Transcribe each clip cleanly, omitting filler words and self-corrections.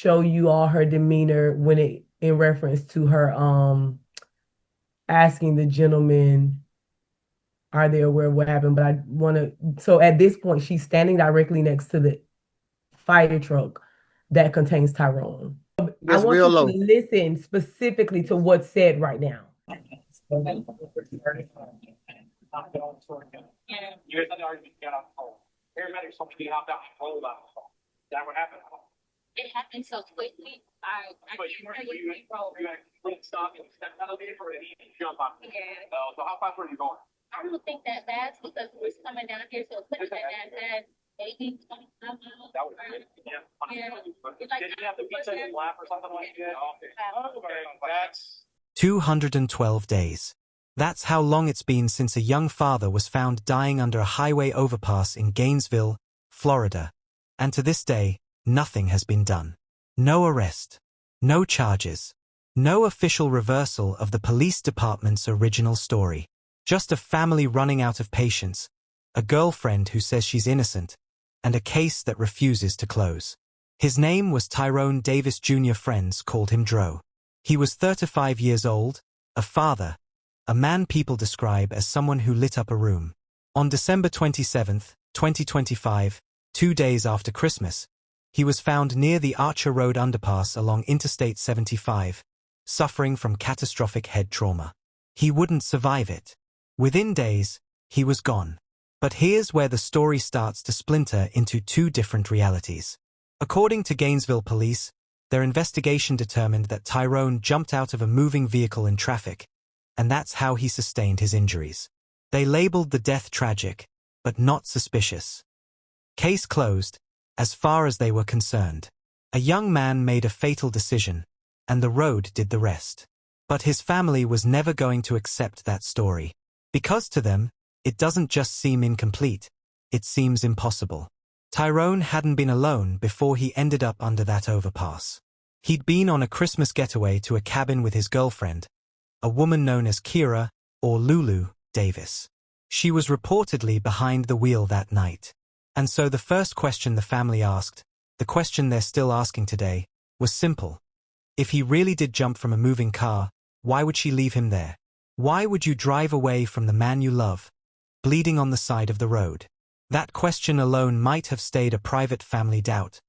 show you all her demeanor when it in reference to her asking the gentleman, are they aware of what happened? But I want to, so at this point, she's standing directly next to the fire truck that contains Tyrone. I Just want real you to low. listen specifically to what's said right now. You guys had the argument, you got off the phone. Paramedics told me you hopped out and rolled out the phone. Is that what happened? It happened so quickly. But you weren't, you couldn't stop and step out of the vehicle or did you jump on it? Yeah. So how fast were you going? I don't think that fast because we was coming down here, so it couldn't have been that fast. Maybe 25 miles. That was good. Yeah. Yeah. Did you have the pizza in lap or something like that? Okay. Okay. That's 212 days. That's how long it's been since a young father was found dying under a highway overpass in Gainesville, Florida. And to this day, nothing has been done. No arrest. No charges. No official reversal of the police department's original story. Just a family running out of patience, a girlfriend who says she's innocent, and a case that refuses to close. His name was Tyrone Davis Jr. Friends called him Dro. He was 35 years old, a father, a man people describe as someone who lit up a room. On December 27, 2025, 2 days after Christmas, he was found near the Archer Road underpass along Interstate 75, suffering from catastrophic head trauma. He wouldn't survive it. Within days, he was gone. But here's where the story starts to splinter into two different realities. According to Gainesville police, their investigation determined that Tyrone jumped out of a moving vehicle in traffic, and that's how he sustained his injuries. They labeled the death tragic, but not suspicious. Case closed, as far as they were concerned. A young man made a fatal decision, and the road did the rest. But his family was never going to accept that story. Because to them, it doesn't just seem incomplete, it seems impossible. Tyrone hadn't been alone before he ended up under that overpass. He'd been on a Christmas getaway to a cabin with his girlfriend, a woman known as Kiarra, or Lulu, Davis. She was reportedly behind the wheel that night. And so the first question the family asked, the question they're still asking today, was simple. If he really did jump from a moving car, why would she leave him there? Why would you drive away from the man you love, bleeding on the side of the road? That question alone might have stayed a private family doubt.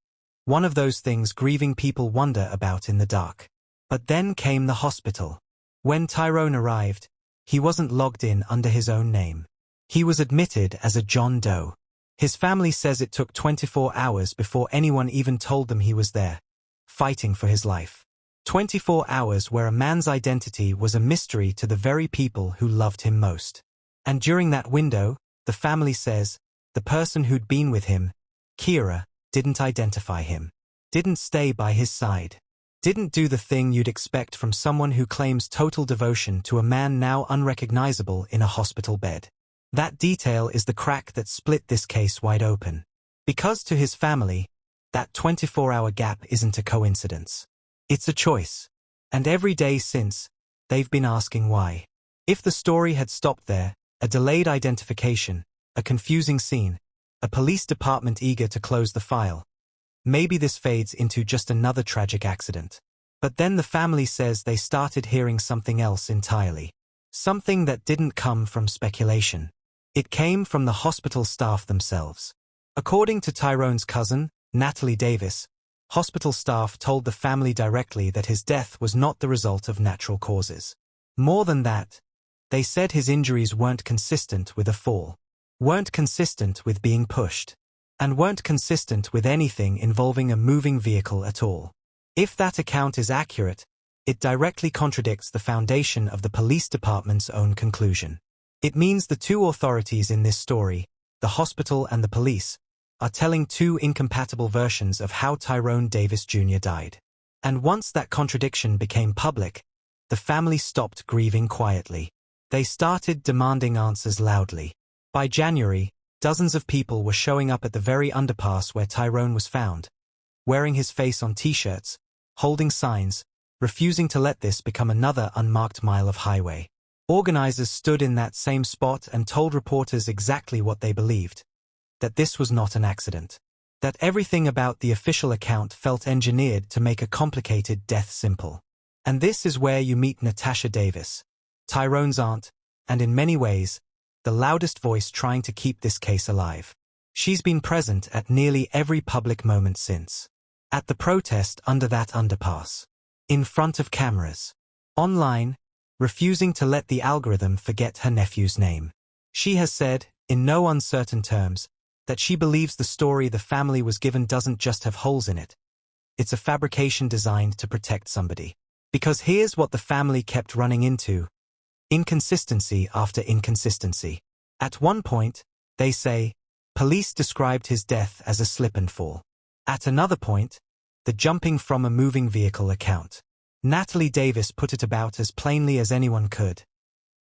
One of those things grieving people wonder about in the dark. But then came the hospital. When Tyrone arrived, he wasn't logged in under his own name. He was admitted as a John Doe. His family says it took 24 hours before anyone even told them he was there, fighting for his life. 24 hours where a man's identity was a mystery to the very people who loved him most. And during that window, the family says, the person who'd been with him, Kiarra, didn't identify him, didn't stay by his side, didn't do the thing you'd expect from someone who claims total devotion to a man now unrecognizable in a hospital bed. That detail is the crack that split this case wide open. Because to his family, that 24-hour gap isn't a coincidence. It's a choice. And every day since, they've been asking why. If the story had stopped there, a delayed identification, a confusing scene, a police department eager to close the file, maybe this fades into just another tragic accident. But then the family says they started hearing something else entirely. Something that didn't come from speculation. It came from the hospital staff themselves. According to Tyrone's cousin, Natalie Davis, hospital staff told the family directly that his death was not the result of natural causes. More than that, they said his injuries weren't consistent with a fall, weren't consistent with being pushed, and weren't consistent with anything involving a moving vehicle at all. If that account is accurate, it directly contradicts the foundation of the police department's own conclusion. It means the two authorities in this story, the hospital and the police, are telling two incompatible versions of how Tyrone Davis Jr. died. And once that contradiction became public, the family stopped grieving quietly. They started demanding answers loudly. By January, dozens of people were showing up at the very underpass where Tyrone was found, wearing his face on t-shirts, holding signs, refusing to let this become another unmarked mile of highway. Organizers stood in that same spot and told reporters exactly what they believed, that this was not an accident, That everything about the official account felt engineered to make a complicated death simple. And this is where you meet Natasha Davis, Tyrone's aunt, and in many ways, the loudest voice trying to keep this case alive. She's been present at nearly every public moment since. At the protest under that underpass. In front of cameras. Online, refusing to let the algorithm forget her nephew's name. She has said, in no uncertain terms, that she believes the story the family was given doesn't just have holes in it. It's a fabrication designed to protect somebody. Because here's what the family kept running into. Inconsistency after inconsistency. At one point, they say, police described his death as a slip and fall. At another point, the jumping from a moving vehicle account. Natalie Davis put it about as plainly as anyone could.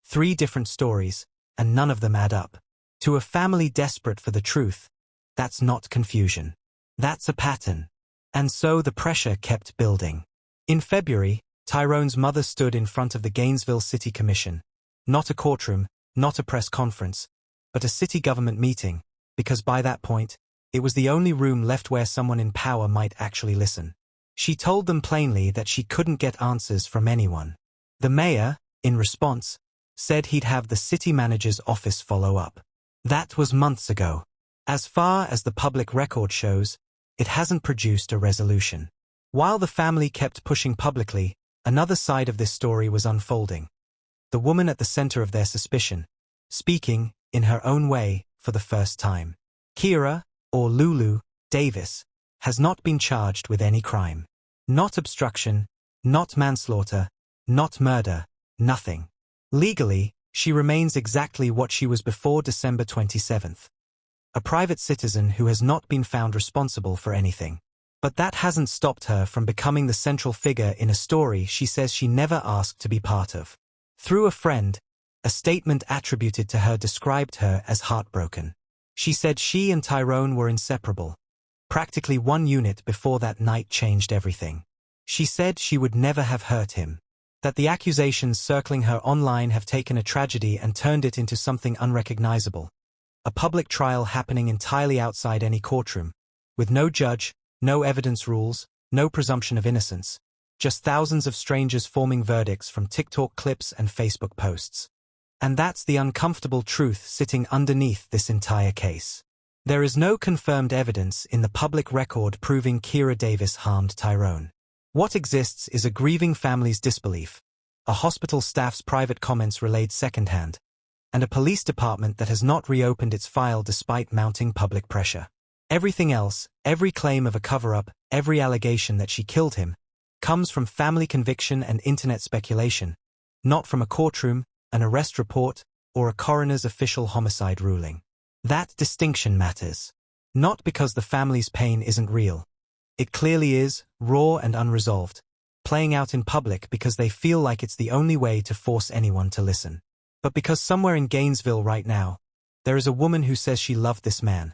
3 different stories, and none of them add up. To a family desperate for the truth, that's not confusion. That's a pattern. And so the pressure kept building. In February, Tyrone's mother stood in front of the Gainesville City Commission. Not a courtroom, not a press conference, but a city government meeting, because by that point, it was the only room left where someone in power might actually listen. She told them plainly that she couldn't get answers from anyone. The mayor, in response, said he'd have the city manager's office follow up. That was months ago. As far as the public record shows, it hasn't produced a resolution. While the family kept pushing publicly, another side of this story was unfolding. The woman at the center of their suspicion, speaking, in her own way, for the first time. Kiarra, or Lulu, Davis, has not been charged with any crime. Not obstruction, not manslaughter, not murder, nothing. Legally, she remains exactly what she was before December 27th. A private citizen who has not been found responsible for anything. But that hasn't stopped her from becoming the central figure in a story she says she never asked to be part of. Through a friend, a statement attributed to her described her as heartbroken. She said she and Tyrone were inseparable. Practically one unit before that night changed everything. She said she would never have hurt him. That the accusations circling her online have taken a tragedy and turned it into something unrecognizable. A public trial happening entirely outside any courtroom. With no judge, no evidence rules, no presumption of innocence. Just thousands of strangers forming verdicts from TikTok clips and Facebook posts. And that's the uncomfortable truth sitting underneath this entire case. There is no confirmed evidence in the public record proving Kiarra Davis harmed Tyrone. What exists is a grieving family's disbelief, a hospital staff's private comments relayed secondhand, and a police department that has not reopened its file despite mounting public pressure. Everything else, every claim of a cover-up, every allegation that she killed him, comes from family conviction and internet speculation, not from a courtroom, an arrest report, or a coroner's official homicide ruling. That distinction matters. Not because the family's pain isn't real. It clearly is, raw and unresolved, playing out in public because they feel like it's the only way to force anyone to listen. But because somewhere in Gainesville right now, there is a woman who says she loved this man,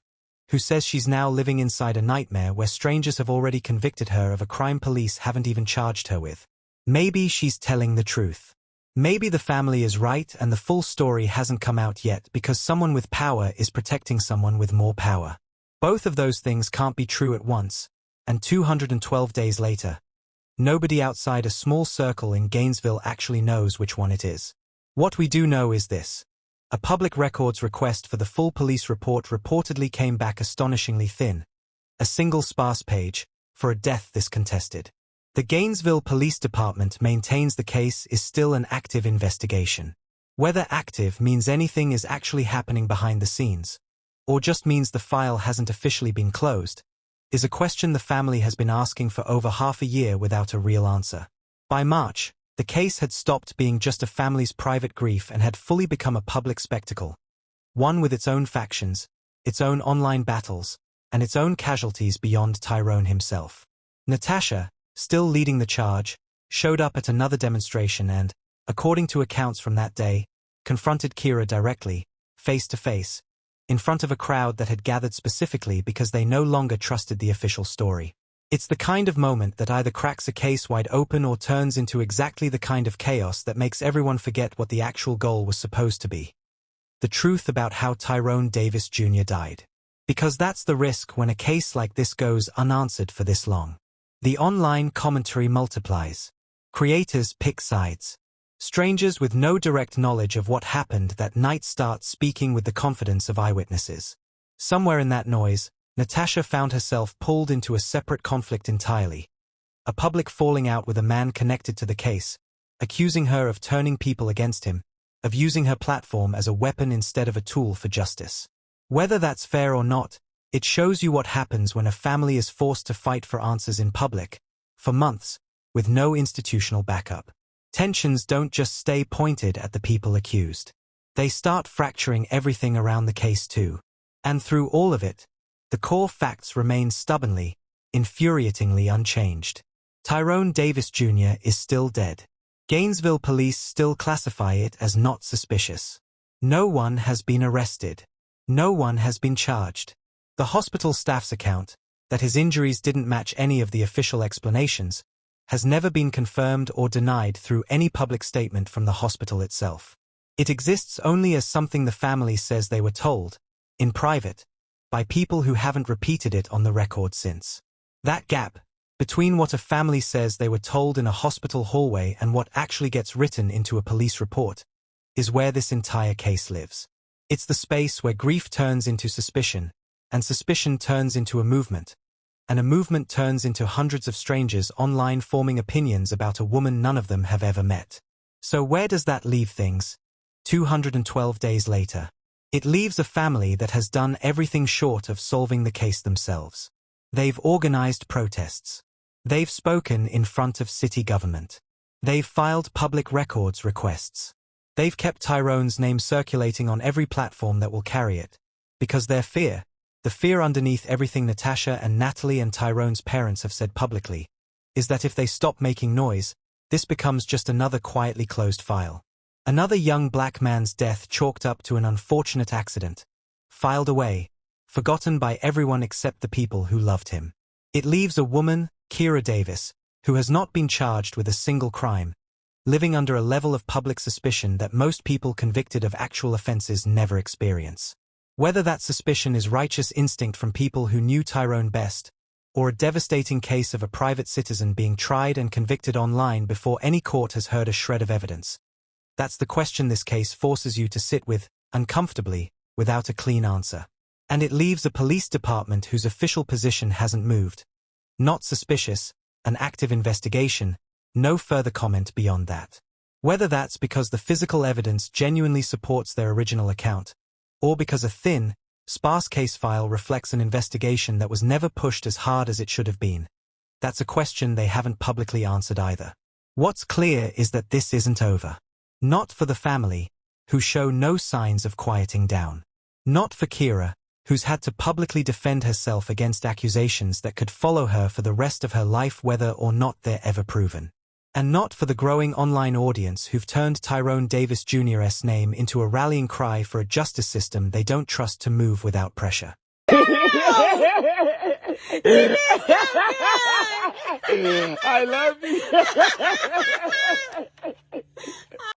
who says she's now living inside a nightmare where strangers have already convicted her of a crime police haven't even charged her with. Maybe she's telling the truth. Maybe the family is right and the full story hasn't come out yet because someone with power is protecting someone with more power. Both of those things can't be true at once, and 212 days later, nobody outside a small circle in Gainesville actually knows which one it is. What we do know is this. A public records request for the full police report reportedly came back astonishingly thin. A single sparse page, for a death this contested. The Gainesville Police Department maintains the case is still an active investigation. Whether active means anything is actually happening behind the scenes, or just means the file hasn't officially been closed, is a question the family has been asking for over half a year without a real answer. By March, the case had stopped being just a family's private grief and had fully become a public spectacle. One with its own factions, its own online battles, and its own casualties beyond Tyrone himself. Natasha, still leading the charge, showed up at another demonstration and, according to accounts from that day, confronted Kiarra directly, face to face, in front of a crowd that had gathered specifically because they no longer trusted the official story. It's the kind of moment that either cracks a case wide open or turns into exactly the kind of chaos that makes everyone forget what the actual goal was supposed to be. The truth about how Tyrone Davis Jr. died. Because that's the risk when a case like this goes unanswered for this long. The online commentary multiplies. Creators pick sides. Strangers with no direct knowledge of what happened that night start speaking with the confidence of eyewitnesses. Somewhere in that noise, Natasha found herself pulled into a separate conflict entirely. A public falling out with a man connected to the case, accusing her of turning people against him, of using her platform as a weapon instead of a tool for justice. Whether that's fair or not, it shows you what happens when a family is forced to fight for answers in public, for months, with no institutional backup. Tensions don't just stay pointed at the people accused. They start fracturing everything around the case too. And through all of it, the core facts remain stubbornly, infuriatingly unchanged. Tyrone Davis Jr. is still dead. Gainesville police still classify it as not suspicious. No one has been arrested. No one has been charged. The hospital staff's account, that his injuries didn't match any of the official explanations, has never been confirmed or denied through any public statement from the hospital itself. It exists only as something the family says they were told, in private, by people who haven't repeated it on the record since. That gap, between what a family says they were told in a hospital hallway and what actually gets written into a police report, is where this entire case lives. It's the space where grief turns into suspicion, and suspicion turns into a movement, and a movement turns into hundreds of strangers online forming opinions about a woman none of them have ever met. So where does that leave things? 212 days later. It leaves a family that has done everything short of solving the case themselves. They've organized protests. They've spoken in front of city government. They've filed public records requests. They've kept Tyrone's name circulating on every platform that will carry it. Because their fear, the fear underneath everything Natasha and Natalie and Tyrone's parents have said publicly, is that if they stop making noise, this becomes just another quietly closed file. Another young black man's death chalked up to an unfortunate accident, filed away, forgotten by everyone except the people who loved him. It leaves a woman, Kiarra Davis, who has not been charged with a single crime, living under a level of public suspicion that most people convicted of actual offenses never experience. Whether that suspicion is righteous instinct from people who knew Tyrone best, or a devastating case of a private citizen being tried and convicted online before any court has heard a shred of evidence. That's the question this case forces you to sit with, uncomfortably, without a clean answer. And it leaves a police department whose official position hasn't moved. Not suspicious, an active investigation, no further comment beyond that. Whether that's because the physical evidence genuinely supports their original account, or because a thin, sparse case file reflects an investigation that was never pushed as hard as it should have been. That's a question they haven't publicly answered either. What's clear is that this isn't over. Not for the family, who show no signs of quieting down. Not for Kiarra, who's had to publicly defend herself against accusations that could follow her for the rest of her life whether or not they're ever proven. And not for the growing online audience who've turned Tyrone Davis Jr.'s name into a rallying cry for a justice system they don't trust to move without pressure. I love you.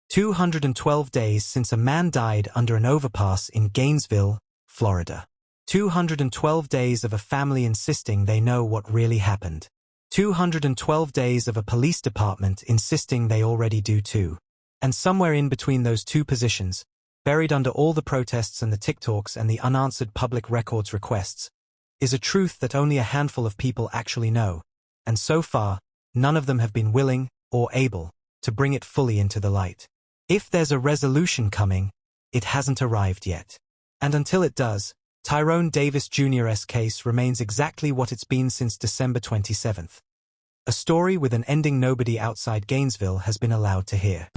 212 days since a man died under an overpass in Gainesville, Florida. 212 days of a family insisting they know what really happened. 212 days of a police department insisting they already do too. And somewhere in between those two positions, buried under all the protests and the TikToks and the unanswered public records requests, is a truth that only a handful of people actually know, and so far, none of them have been willing, or able, to bring it fully into the light. If there's a resolution coming, it hasn't arrived yet. And until it does, Tyrone Davis Jr.'s case remains exactly what it's been since December 27th. A story with an ending nobody outside Gainesville has been allowed to hear.